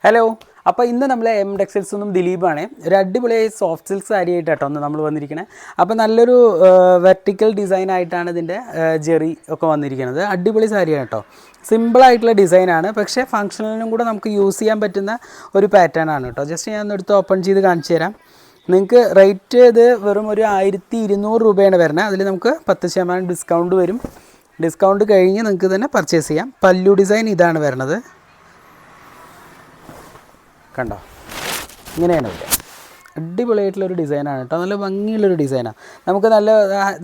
Hello, അപ്പോൾ ഇന്ന് നമ്മൾ എം ടെക്സ്റ്റൈൽസ് നിന്നും ദിലീപാണ്. ഒരു അടിപൊളി സോഫ്റ്റ് സിൽക്ക് സാരി ആയിട്ടാണ് ഒന്ന് നമ്മൾ വന്നിരിക്കുന്നത്. അപ്പോൾ നല്ലൊരു വെർട്ടിക്കൽ ഡിസൈൻ ആയിട്ടാണ് ഇതിൻ്റെ ജെറി ഒക്കെ വന്നിരിക്കുന്നത്. അടിപൊളി സാരിയാണ് കേട്ടോ. സിമ്പിളായിട്ടുള്ള ഡിസൈനാണ്, പക്ഷേ ഫങ്ഷണലിനും കൂടെ നമുക്ക് യൂസ് ചെയ്യാൻ പറ്റുന്ന ഒരു പാറ്റേൺ ആണ് കേട്ടോ. ജസ്റ്റ് ഞാൻ ഒന്ന് എടുത്ത് ഓപ്പൺ ചെയ്ത് കാണിച്ചു തരാം. നിങ്ങൾക്ക് റേറ്റ് ഇത് വെറും ഒരു 1200 രൂപയാണ് വരുന്നത്. അതിൽ നമുക്ക് 10% ഡിസ്കൗണ്ട് വരും. ഡിസ്കൗണ്ട് കഴിഞ്ഞ് നിങ്ങൾക്ക് തന്നെ പർച്ചേസ് ചെയ്യാം. പല്ലു ഡിസൈൻ ഇതാണ് വരുന്നത്, കണ്ടോ? ഇങ്ങനെയാണ് വരിക. അടിപൊളിയായിട്ടുള്ളൊരു ഡിസൈനാണ് കേട്ടോ. നല്ല ഭംഗിയുള്ളൊരു ഡിസൈനാണ്. നമുക്ക് നല്ല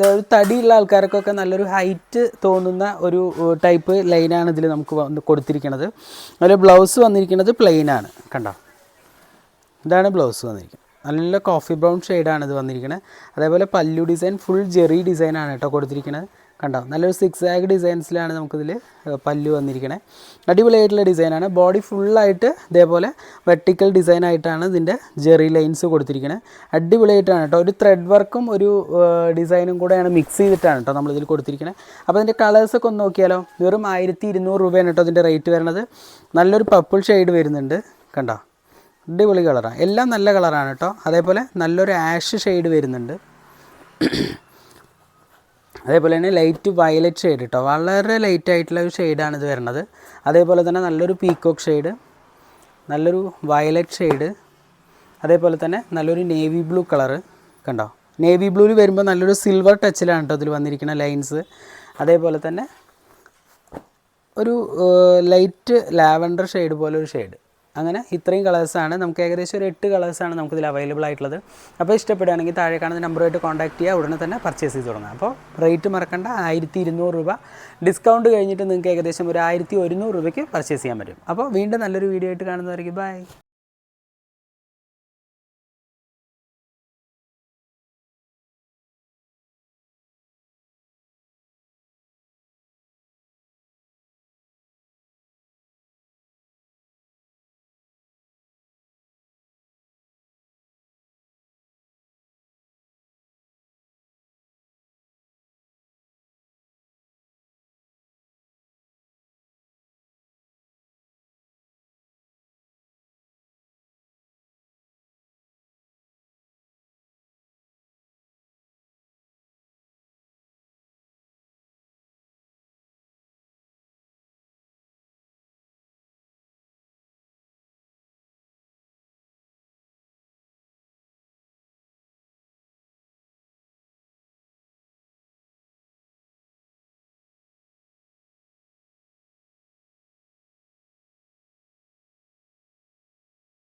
ഒരു തടിയുള്ള ആൾക്കാർക്കൊക്കെ നല്ലൊരു ഹൈറ്റ് തോന്നുന്ന ഒരു ടൈപ്പ് ലൈനാണ് ഇതിൽ നമുക്ക് കൊടുത്തിരിക്കുന്നത്. അതിൽ ബ്ലൗസ് വന്നിരിക്കുന്നത് പ്ലെയിനാണ്, കണ്ടോ? ഇതാണ് ബ്ലൗസ് വന്നിരിക്കുന്നത്. നല്ല കോഫി ബ്രൗൺ ഷെയ്ഡാണ് ഇത് വന്നിരിക്കുന്നത്. അതേപോലെ പല്ലു ഡിസൈൻ ഫുൾ ജെറി ഡിസൈനാണ് കേട്ടോ കൊടുത്തിരിക്കുന്നത്, കണ്ടോ? നല്ലൊരു 6 ആഗ് ഡിസൈൻസിലാണ് നമുക്കിതിൽ പല്ലു വന്നിരിക്കുന്നത്. അടിപൊളിയായിട്ടുള്ള ഡിസൈനാണ്. ബോഡി ഫുള്ളായിട്ട് ഇതേപോലെ വെർട്ടിക്കൽ ഡിസൈനായിട്ടാണ് ഇതിൻ്റെ ജെറി ലൈൻസ് കൊടുത്തിരിക്കുന്നത്. അടിപൊളിയായിട്ടാണ് കേട്ടോ. ഒരു ത്രെഡ് വർക്കും ഒരു ഡിസൈനും കൂടെയാണ് മിക്സ് ചെയ്തിട്ടാണ് കേട്ടോ നമ്മളിതിൽ കൊടുത്തിരിക്കുന്നത്. അപ്പോൾ അതിൻ്റെ കളേഴ്സൊക്കെ ഒന്ന് നോക്കിയാലോ. വെറും 1200 രൂപയാണ് കേട്ടോ ഇതിൻ്റെ റേറ്റ് വരുന്നത്. നല്ലൊരു പർപ്പിൾ ഷെയ്ഡ് വരുന്നുണ്ട്, കണ്ടോ? അടിപൊളി കളറാണ്. എല്ലാം നല്ല കളറാണ് കേട്ടോ. അതേപോലെ നല്ലൊരു ആഷ് ഷെയ്ഡ് വരുന്നുണ്ട്. അതേപോലെ തന്നെ ലൈറ്റ് വയലറ്റ് ഷെയ്ഡ് കേട്ടോ. വളരെ ലൈറ്റ് ആയിട്ടുള്ള ഒരു ഷെയ്ഡാണ് ഇത് വരുന്നത്. അതേപോലെ തന്നെ നല്ലൊരു പീക്കോക്ക് ഷെയ്ഡ്, നല്ലൊരു വയലറ്റ് ഷെയ്ഡ്, അതേപോലെ തന്നെ നല്ലൊരു നേവി ബ്ലൂ കളറ്, കണ്ടോ? നേവി ബ്ലൂവിൽ വരുമ്പോൾ നല്ലൊരു സിൽവർ ടച്ചിലാണ് കേട്ടോ ഇതിൽ വന്നിരിക്കുന്ന ലൈൻസ്. അതേപോലെ തന്നെ ഒരു ലൈറ്റ് ലാവൻഡർ ഷെയ്ഡ് പോലെ ഒരു ഷെയ്ഡ്. അങ്ങനെ ഇത്രയും കളേഴ്സാണ് നമുക്ക്, ഏകദേശം ഒരു 8 കളേഴ്സാണ് നമുക്കിതിൽ അവൈലബിൾ ആയിട്ടുള്ളത്. അപ്പോൾ ഇഷ്ടപ്പെടുകയാണെങ്കിൽ താഴെ കാണുന്ന നമ്പറുമായിട്ട് കോൺടാക്ട് ചെയ്യുക, ഉടനെ തന്നെ പർച്ചേസ് ചെയ്ത് തുടങ്ങാം. അപ്പോൾ റേറ്റ് മറക്കണ്ട, 1200 രൂപ. ഡിസ്കൗണ്ട് കഴിഞ്ഞിട്ട് നിങ്ങൾക്ക് ഏകദേശം ഒരു 1100 രൂപയ്ക്ക് പർച്ചേസ് ചെയ്യാൻ പറ്റും. അപ്പോൾ വീണ്ടും നല്ലൊരു വീഡിയോ ആയിട്ട് കാണുന്നവർക്ക് ബൈ.